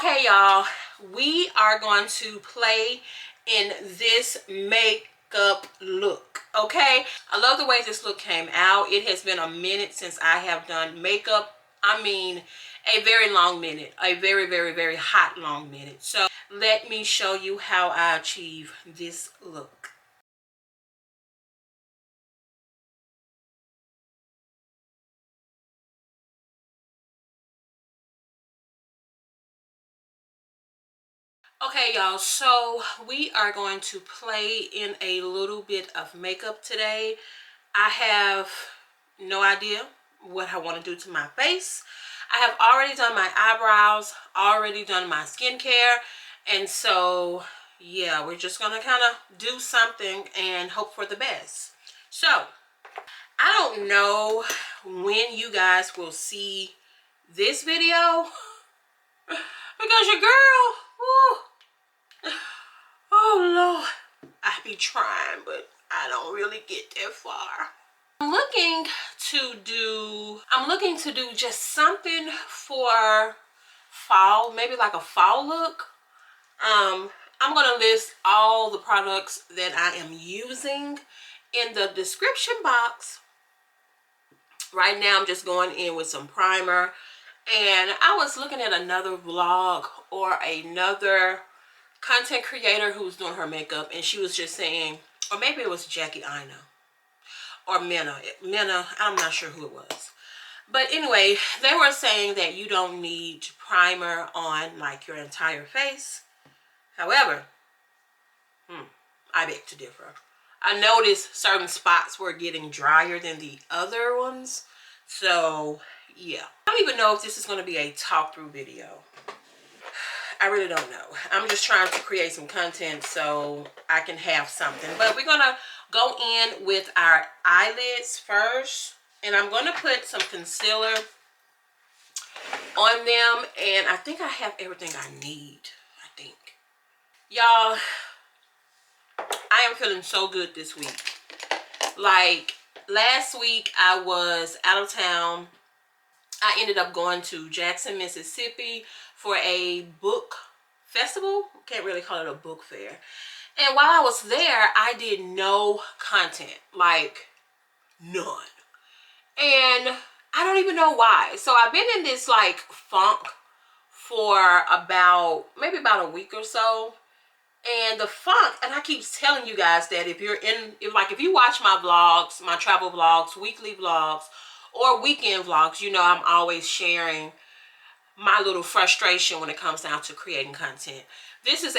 Okay, y'all, we are going to play in this makeup look. Okay, I love the way this look came out. It has been a minute since I have done makeup. I mean, a very long minute, a very hot long minute. So let me show you how I achieve this look. Okay, y'all, so we are going to play in a little bit of makeup today. I have no idea what I want to do to my face. I have already done my eyebrows, already done my skincare, and so yeah, we're just gonna kind of do something and hope for the best. So I don't know when you guys will see this video because your girl, woo, oh Lord, I be trying, but I don't really get that far. I'm looking to do just something for fall, maybe like a fall look. I'm gonna list all the products that I am using in the description box. Right now I'm just going in with some primer, and I was looking at another vlog or another content creator who was doing her makeup, and she was just saying, or maybe it was Jackie Ina or Minna, I'm not sure who it was. But anyway, they were saying that you don't need primer on like your entire face. However, I beg to differ. I noticed certain spots were getting drier than the other ones. So yeah, I don't even know if this is going to be a talk through video. I really don't know. I'm just trying to create some content so I can have something. But we're going to go in with our eyelids first. And I'm going to put some concealer on them. And I think I have everything I need, I think. Y'all, I am feeling so good this week. Like, last week I was out of town. I ended up going to Jackson, Mississippi for a book festival. Can't really call it a book fair. And while I was there, I did no content, like none. And I don't even know why. So I've been in this like funk for maybe about a week or so. And the funk, and I keep telling you guys that if you watch my vlogs, my travel vlogs, weekly vlogs, or weekend vlogs, you know I'm always sharing my little frustration when it comes down to creating content. This is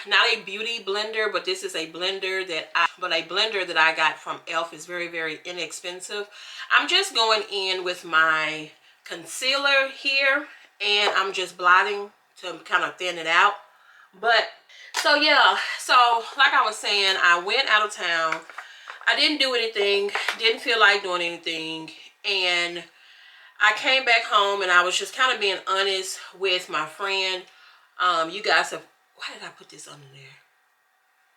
not a beauty blender, but this is a blender that I got from e.l.f. is very inexpensive. I'm just going in with my concealer here, and I'm just blotting to kind of thin it out. But so yeah, so like I was saying, I went out of town. I didn't do anything, didn't feel like doing anything, and I came back home and I was just kind of being honest with my friend. You guys have, why did I put this under there?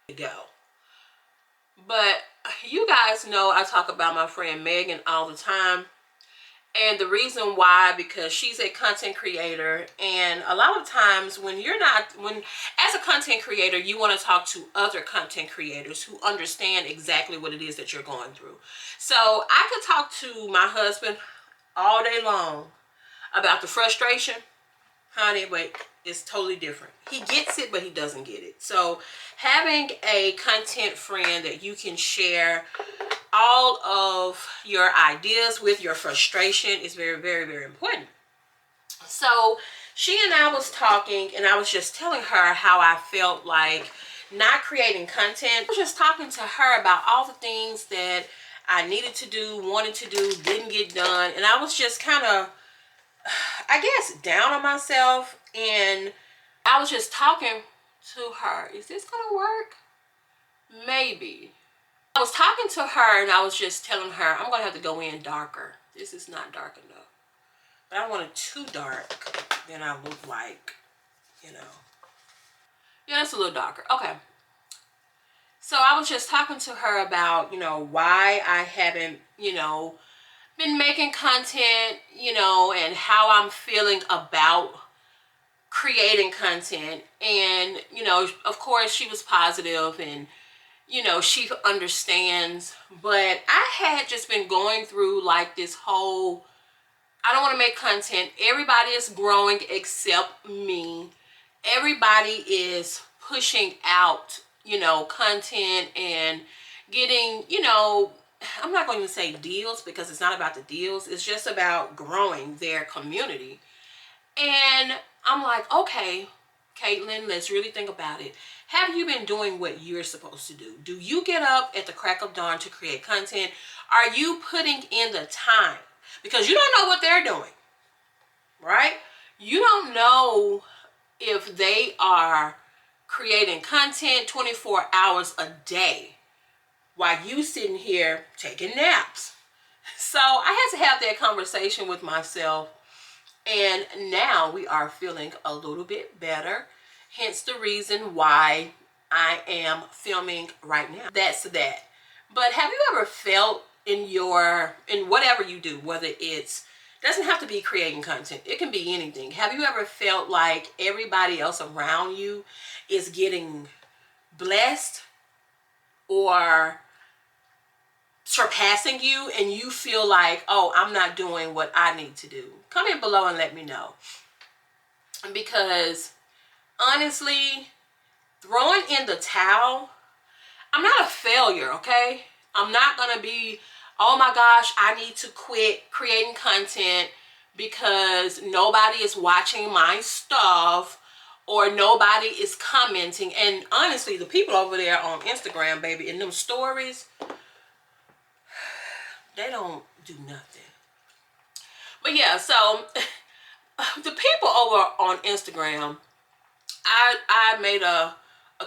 To go. But you guys know I talk about my friend Megan all the time. And the reason why, because she's a content creator, and a lot of times as a content creator, you want to talk to other content creators who understand exactly what it is that you're going through. So I could talk to my husband all day long about the frustration, honey, but it's totally different. He gets it, but he doesn't get it. So having a content friend that you can share all of your ideas with, your frustration, is very important. So she and I was talking, and I was just telling her how I felt like not creating content. I was just talking to her about all the things that I needed to do, wanted to do, didn't get done, and I was just kind of, I guess, down on myself. And I was just talking to her. Is this gonna work? Maybe. I was talking to her and I was just telling her I'm gonna have to go in darker. This is not dark enough, but I don't want it too dark, then I look like, you know, yeah, it's a little darker. Okay, so I was just talking to her about, you know, why I haven't, you know, been making content, you know, and how I'm feeling about creating content. And, you know, of course she was positive and, you know, she understands. But I had just been going through like this whole, I don't want to make content. Everybody is growing except me. Everybody is pushing out, you know, content and getting, you know, I'm not going to say deals, because it's not about the deals. It's just about growing their community. And I'm like, okay, Caitlin, let's really think about it. Have you been doing what you're supposed to do? Do you get up at the crack of dawn to create content? Are you putting in the time? Because you don't know what they're doing, right? You don't know if they are creating content 24 hours a day while you sitting here taking naps. So I had to have that conversation with myself, and now we are feeling a little bit better. Hence the reason why I am filming right now. That's that. But have you ever felt in whatever you do, whether it's, doesn't have to be creating content, it can be anything. Have you ever felt like everybody else around you is getting blessed or surpassing you, and you feel like, oh, I'm not doing what I need to do? Comment below and let me know. Because honestly, throwing in the towel, I'm not a failure, okay? I'm not gonna be, oh my gosh, I need to quit creating content because nobody is watching my stuff or nobody is commenting. And honestly, the people over there on Instagram, baby, in them stories, they don't do nothing. But yeah, so the people over on Instagram, I made a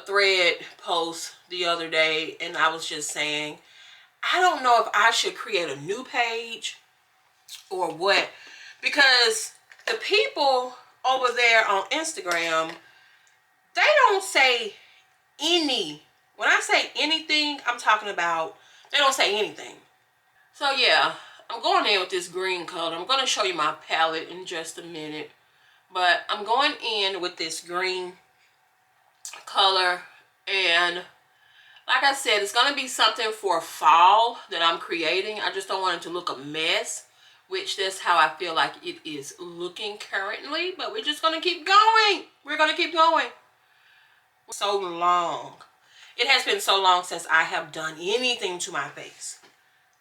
thread post the other day, and I was just saying, I don't know if I should create a new page or what, because the people over there on Instagram, they don't say when I say anything, I'm talking about, they don't say anything. So yeah, I'm going in with this green color. I'm going to show you my palette in just a minute, but I'm going in with this green color, and like I said, it's going to be something for fall that I'm creating. I just don't want it to look a mess, which that's how I feel like it is looking currently. But we're just going to keep going. We're going to keep going. So long. It has been so long since I have done anything to my face.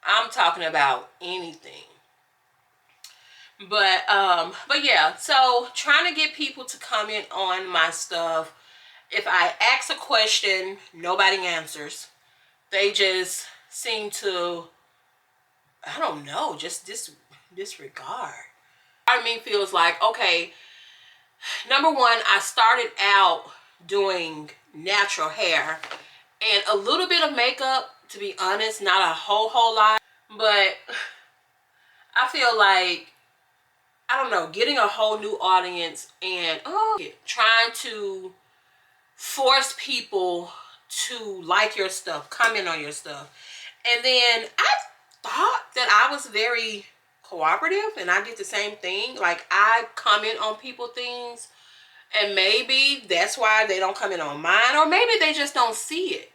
I'm talking about anything. But yeah, so trying to get people to comment on my stuff. If I ask a question, nobody answers. They just seem to, I don't know, just disregard. Part of me feels like, okay, number one, I started out doing natural hair and a little bit of makeup, to be honest, not a whole lot. But I feel like, I don't know, getting a whole new audience and trying to force people to like your stuff, comment on your stuff. And then I thought that I was very cooperative and I did the same thing. Like, I comment on people things, and maybe that's why they don't comment on mine, or maybe they just don't see it.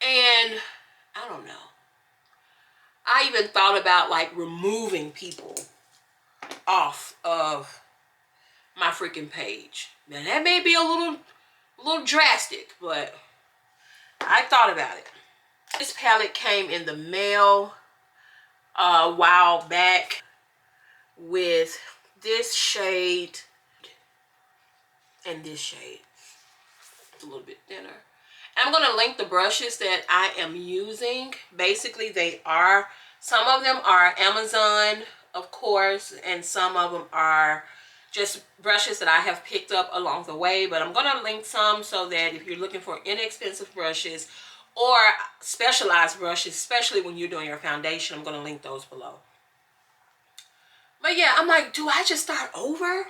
And I don't know. I even thought about like removing people off of my freaking page. Now that may be a little drastic, but I thought about it. This palette came in the mail a while back with this shade and this shade. It's a little bit thinner. I'm going to link the brushes that I am using. Basically, some of them are Amazon, of course, and some of them are just brushes that I have picked up along the way. But I'm going to link some so that if you're looking for inexpensive brushes or specialized brushes, especially when you're doing your foundation, I'm going to link those below. But yeah, I'm like, do I just start over?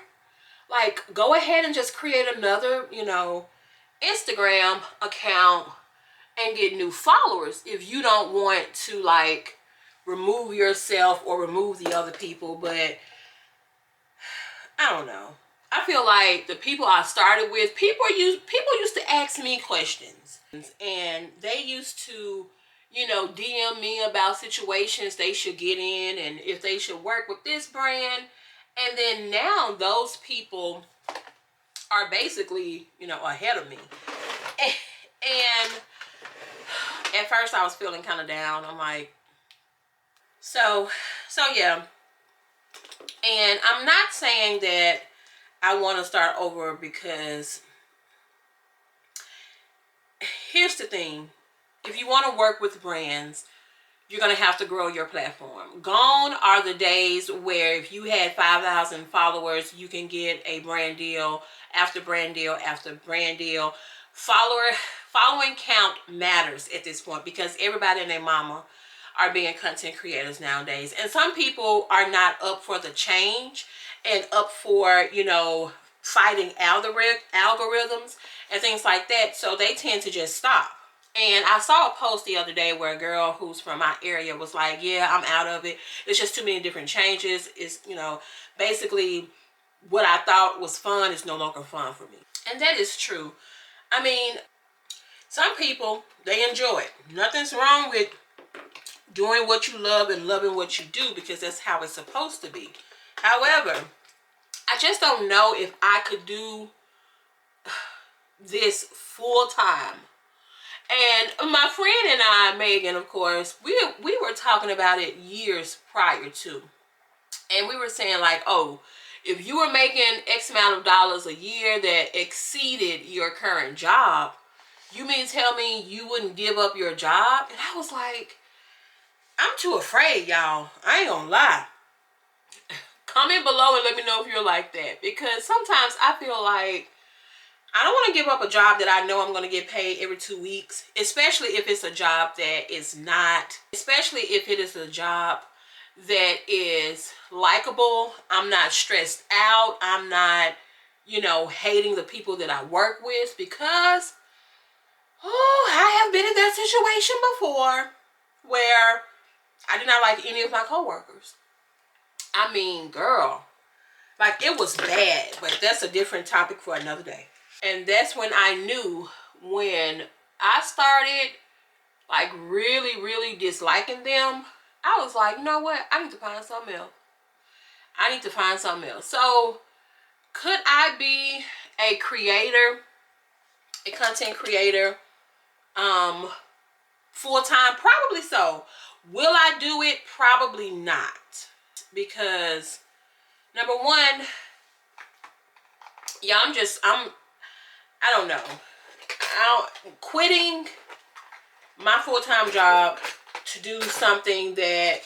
Like, go ahead and just create another, Instagram account and get new followers if you don't want to like remove yourself or remove the other people. But I don't know. I feel like the people I started with, people used to ask me questions, and they used to, you know, DM me about situations they should get in and if they should work with this brand. And then now those people are basically, you know, ahead of me. And at first I was feeling kind of down. I'm like, so yeah. And I'm not saying that I want to start over, because here's the thing. If you want to work with brands, you're going to have to grow your platform. Gone are the days where if you had 5,000 followers, you can get a brand deal after brand deal after brand deal. Following count matters at this point, because everybody and their mama are being content creators nowadays. And some people are not up for the change and up for, you know, fighting algorithms and things like that. So they tend to just stop. And I saw a post the other day where a girl who's from my area was like, yeah, I'm out of it. It's just too many different changes. It's, you know, basically what I thought was fun is no longer fun for me. And that is true. I mean, some people, they enjoy it. Nothing's wrong with doing what you love and loving what you do, because that's how it's supposed to be. However, I just don't know if I could do this full time. And my friend and I, Megan, of course, we were talking about it years prior to. And we were saying like, oh, if you were making X amount of dollars a year that exceeded your current job, you mean tell me you wouldn't give up your job? And I was like, I'm too afraid, y'all. I ain't gonna lie. Comment below and let me know if you're like that. Because sometimes I feel like I don't want to give up a job that I know I'm going to get paid every 2 weeks. Especially if it's a job that is not, especially if it is a job that is likable. I'm not stressed out. I'm not, you know, hating the people that I work with, because, oh, I have been in that situation before where I did not like any of my coworkers. I mean, girl, like it was bad, but that's a different topic for another day. And that's when I knew, when I started like really disliking them, I was like, you know what? I need to find something else. I need to find something else. So could I be a creator, a content creator, full-time? Probably so. Will I do it? Probably not. Because number one, yeah, I don't know. Quitting my full-time job to do something that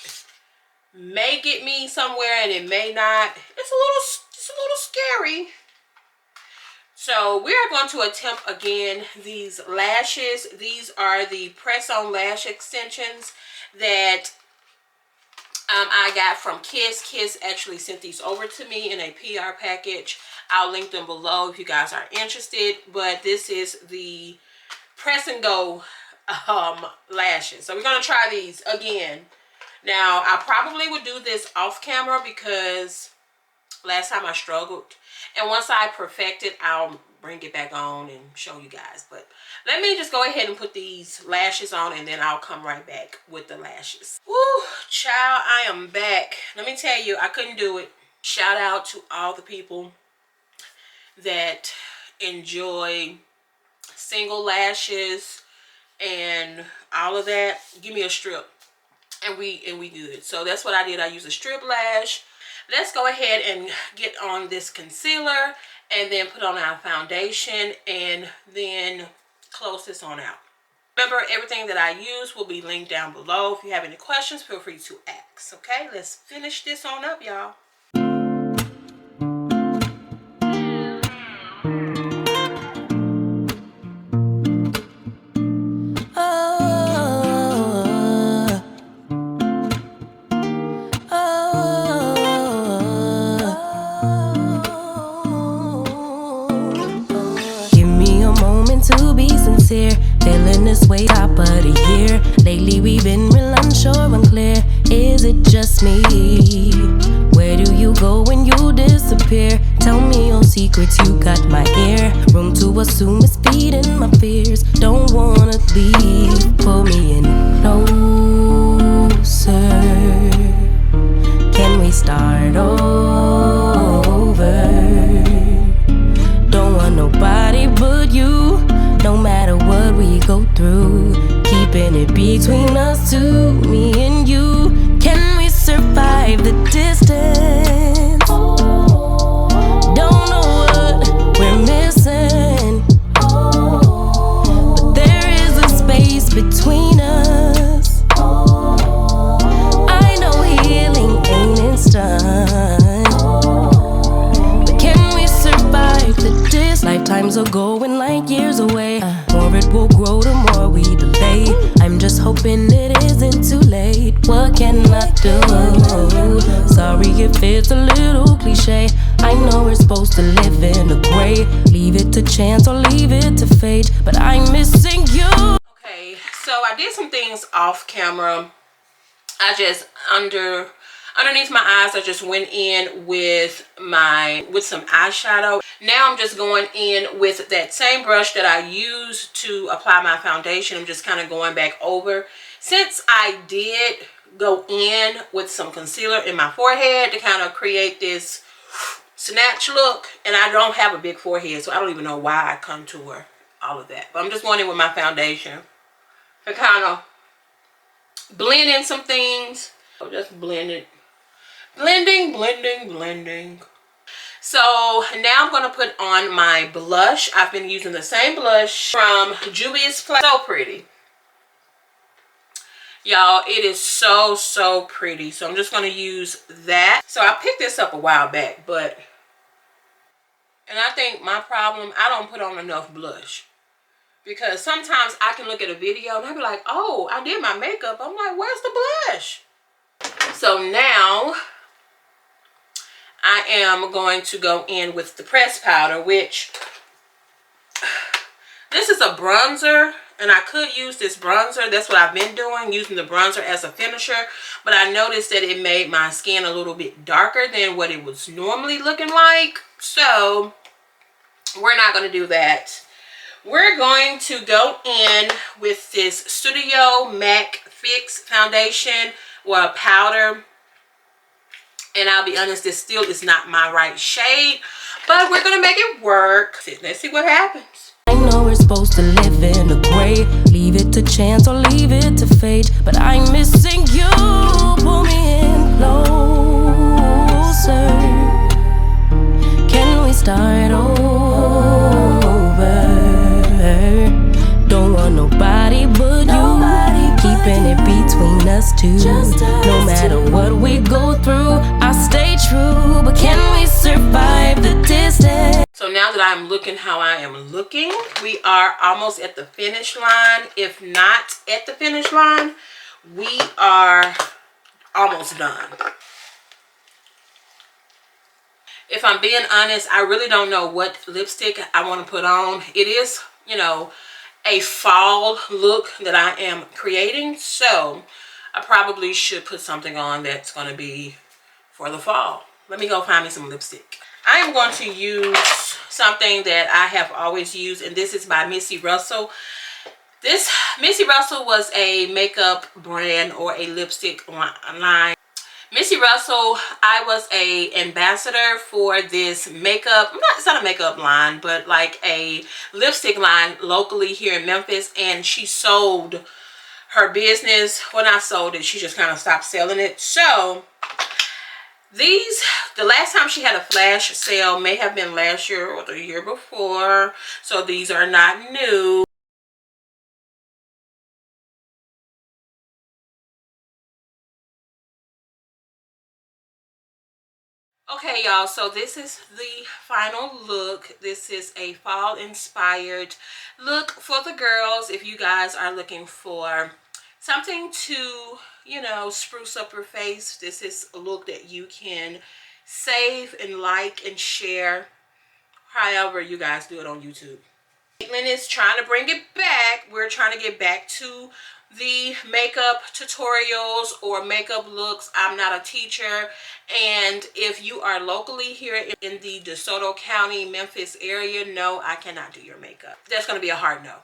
may get me somewhere and it may not. It's a little scary. So we are going to attempt again these lashes. These are the press-on lash extensions that I got from KUSH. KUSH actually sent these over to me in a PR package. I'll link them below if you guys are interested. But this is the press and go lashes. So we're going to try these again. Now, I probably would do this off camera because last time I struggled. And once I perfect it, I'll bring it back on and show you guys. But let me just go ahead and put these lashes on, and then I'll come right back with the lashes. Woo, child, I am back. Let me tell you, I couldn't do it. Shout out to all the people that enjoy single lashes and all of that. Give me a strip and we good. So that's what I did. I used a strip lash. Let's go ahead and get on this concealer and then put on our foundation and then close this on out. Remember, everything that I use will be linked down below. If you have any questions, feel free to ask. Okay, let's finish this on up, y'all. to be sincere. Feeling this way top of the year. Lately we've been real unsure, unclear. Is it just me? Where do you go when you disappear? Tell me your secrets, you got my ear. Room to assume it's feeding my fears. Don't wanna leave, pull me in closer. Can we start over? Don't want nobody but you. No matter what we go through, keeping it between us two, me and you. Can we survive the distance? Don't know what we're missing, but there is a space between us. I know healing ain't instant, but can we survive the distance? Lifetimes are going like years away. More it will grow the more we delay. I'm just hoping it isn't too late. What can I do? Sorry if it's a little cliche. I know we're supposed to live in the gray. Leave it to chance or leave it to fate, but I'm missing you. Okay, so I did some things off camera. I just underneath my eyes, I just went in with some eyeshadow. Now I'm just going in with that same brush that I used to apply my foundation. I'm just kind of going back over. Since I did go in with some concealer in my forehead to kind of create this snatch look, and I don't have a big forehead, so I don't even know why I contour all of that. But I'm just going in with my foundation to kind of blend in some things. So just blend it. Blending, blending, blending. So now I'm going to put on my blush. I've been using the same blush from Juvia's Place. So pretty. Y'all, it is so, so pretty. So I'm just going to use that. So I picked this up a while back, and I think my problem, I don't put on enough blush. Because sometimes I can look at a video and I'll be like, oh, I did my makeup. I'm like, where's the blush? So now I am going to go in with the pressed powder, which this is a bronzer, and I could use this bronzer. That's what I've been doing, using the bronzer as a finisher. But I noticed that it made my skin a little bit darker than what it was normally looking like. So we're not going to do that. We're going to go in with this Studio MAC Fix foundation or powder. And I'll be honest, this still is not my right shade, but we're going to make it work. Let's see what happens. I know we're supposed to live in the gray. Leave it to chance or leave it to fate, but I'm missing you. Pull me in closer. Can we start over? Don't want nobody but you. Keeping it between us two. No matter what we go through, I stay true. But can we survive the distance? So now that I'm looking how I am looking, we are almost at the finish line. If not at the finish line, we are almost done. If I'm being honest, I really don't know what lipstick I want to put on. It is, you know, a fall look that I am creating, so I probably should put something on that's going to be for the fall. Let me go find me some lipstick. I am going to use something that I have always used, and this is by Missy Russell. This Missy Russell was a makeup brand or a lipstick line. Missy Russell, I was a ambassador for this makeup, it's not a makeup line, but like a lipstick line locally here in Memphis, and she sold her business. When I sold it, she just kind of stopped selling it. So these, the last time she had a flash sale may have been last year or the year before, so these are not new. Okay, y'all, so this is the final look. This is a fall inspired look for the girls. If you guys are looking for something to, you know, spruce up your face, this is a look that you can save and like and share however you guys do it on YouTube. Caitlin is trying to bring it back. We're trying to get back to the makeup tutorials or makeup looks. I'm not a teacher, and if you are locally here in the DeSoto County, Memphis area, no, I cannot do your makeup. That's going to be a hard no.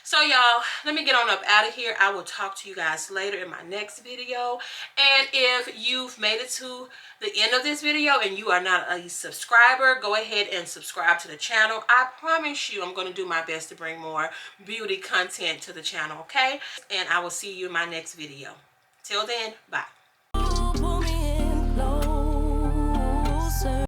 So y'all, let me get on up out of here. I will talk to you guys later in my next video. And if you've made it to the end of this video and you are not a subscriber, go ahead and subscribe to the channel. I promise you I'm going to do my best to bring more beauty content to the channel, okay? And I will see you in my next video. Till then, bye.